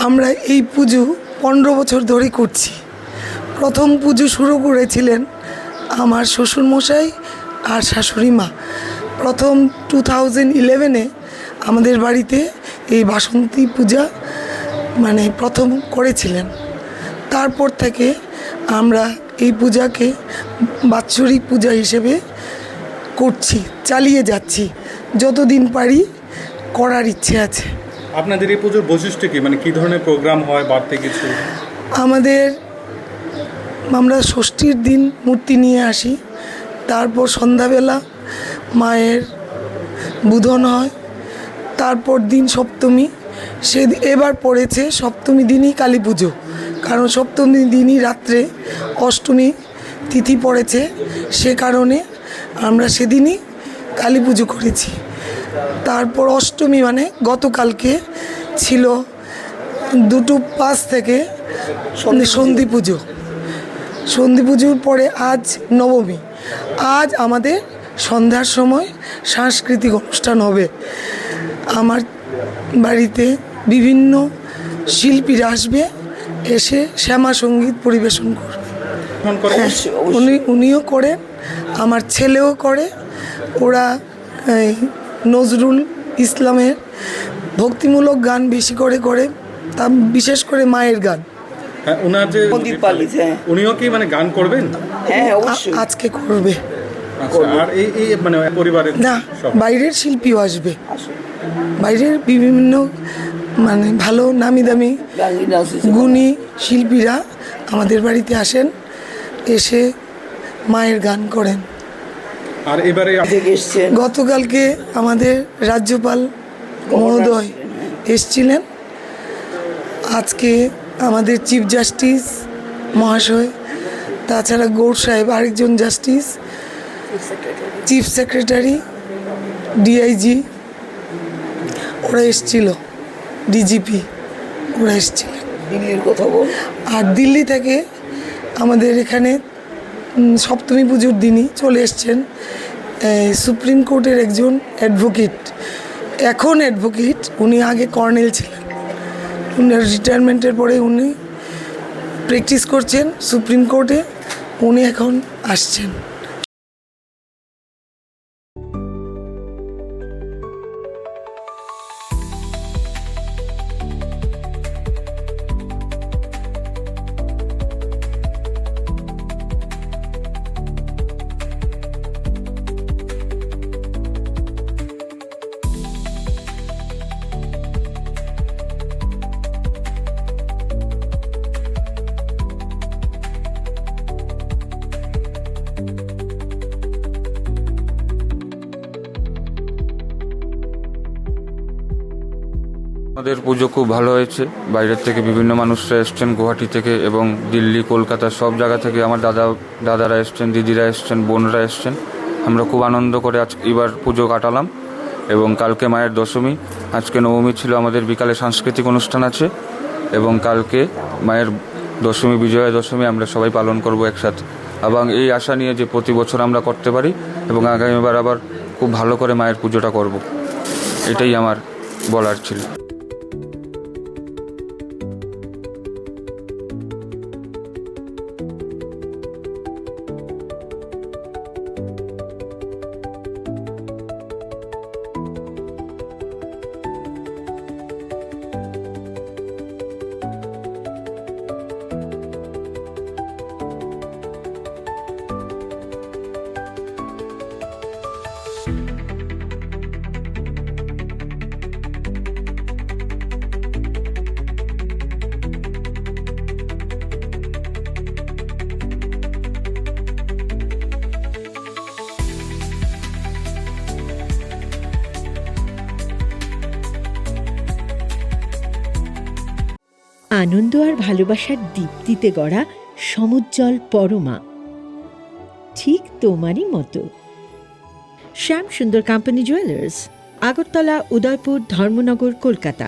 আমরা এই পুজো 15 বছর ধরে করছি। প্রথম পুজো শুরু করেছিলেন আমার শ্বশুরমশাই আর শাশুড়ি মা। প্রথম 2011-এ আমাদের বাড়িতে এই বাসন্তী পূজা প্রথম করেছিলেন। তারপর থেকে আমরা এই পূজাকে বাৎসরিক পূজা হিসেবে করছি, চালিয়ে যাচ্ছি, যতদিন পারি করার ইচ্ছে আছে। আপনাদের এই পুজোর বৈশিষ্ট্য কি, কী ধরনের প্রোগ্রাম হয় বাড়তে কিছু? আমরা ষষ্ঠীর দিন মূর্তি নিয়ে আসি, তারপর সন্ধ্যাবেলা মায়ের বুধন হয়, তারপর দিন সপ্তমী। এবার পড়েছে সপ্তমী দিনই কালী পুজো, কারণ সপ্তমী দিনই রাত্রে অষ্টমী তিথি পড়েছে, সে কারণে আমরা সেদিনই কালী পুজো করেছি। তারপর অষ্টমী গতকালকে ছিল 2:05 থেকে সন্ধি পুজো। সন্ধি পুজোর পরে আজ নবমী। আজ আমাদের সন্ধ্যার সময় সাংস্কৃতিক অনুষ্ঠান হবে। আমার বাড়িতে বিভিন্ন শিল্পীরা আসবে, এসে শ্যামা সঙ্গীত পরিবেশন করবে। উনিও করেন, আমার ছেলেও করে। ওরা নজরুল ইসলামের ভক্তিমূলক গান বেশি করে, তা বিশেষ করে মায়ের গান। উনিও কি গান করবেন? হ্যাঁ, আজকে করবে। আর এই পরিবারের না, বাইরের শিল্পীও আসবে। বাইরের বিভিন্ন ভালো নামি দামি গুণী শিল্পীরা আমাদের বাড়িতে আসেন, এসে মায়ের গান করেন। আর এবারে গতকালকে আমাদের রাজ্যপাল মহোদয় এসছিলেন। আজকে আমাদের চিফ জাস্টিস মহাশয়, তাছাড়া গৌড় সাহেব আরেকজন জাস্টিস, চিফ সেক্রেটারি, ডিআইজি ওরা এসছিল, ডিজিপি ওরা এসছিলেন। দিল্লির কথা বল। আর দিল্লি থেকে আমাদের এখানে সপ্তমী পুজোর দিনই চলে এসছেন সুপ্রিম কোর্টের একজন অ্যাডভোকেট, এখন অ্যাডভোকেট, উনি আগে কর্নেল ছিলেন। উনার রিটায়ারমেন্টের পরে উনি প্র্যাকটিস করছেন সুপ্রিম কোর্টে, উনি এখন আসছেন। আমাদের পুজো খুব ভালো হয়েছে। বাইরের থেকে বিভিন্ন মানুষরা এসছেন, গুয়াহাটি থেকে এবং দিল্লি, কলকাতা, সব জায়গা থেকে আমার দাদারা এসছেন, দিদিরা এসছেন, বোনরা এসছেন। আমরা খুব আনন্দ করে এবার পুজো কাটালাম। এবং কালকে মায়ের দশমী, আজকে নবমী ছিল। আমাদের বিকালে সাংস্কৃতিক অনুষ্ঠান আছে এবং কালকে মায়ের দশমী, বিজয়া দশমী আমরা সবাই পালন করব একসাথে। এবং এই আশা নিয়ে যে প্রতি বছর আমরা করতে পারি এবং আগামীবার আবার খুব ভালো করে মায়ের পুজোটা করব, এটাই আমার বলার ছিল। আনন্দ আর ভালোবাসার দীপ্তিতে গড়া সমুজ্জ্বল পরমা, ঠিক তোমারই মতো। শ্যাম সুন্দর কোম্পানি জুয়েলার্স, আগরতলা, উদয়পুর, ধর্মনগর, কলকাতা।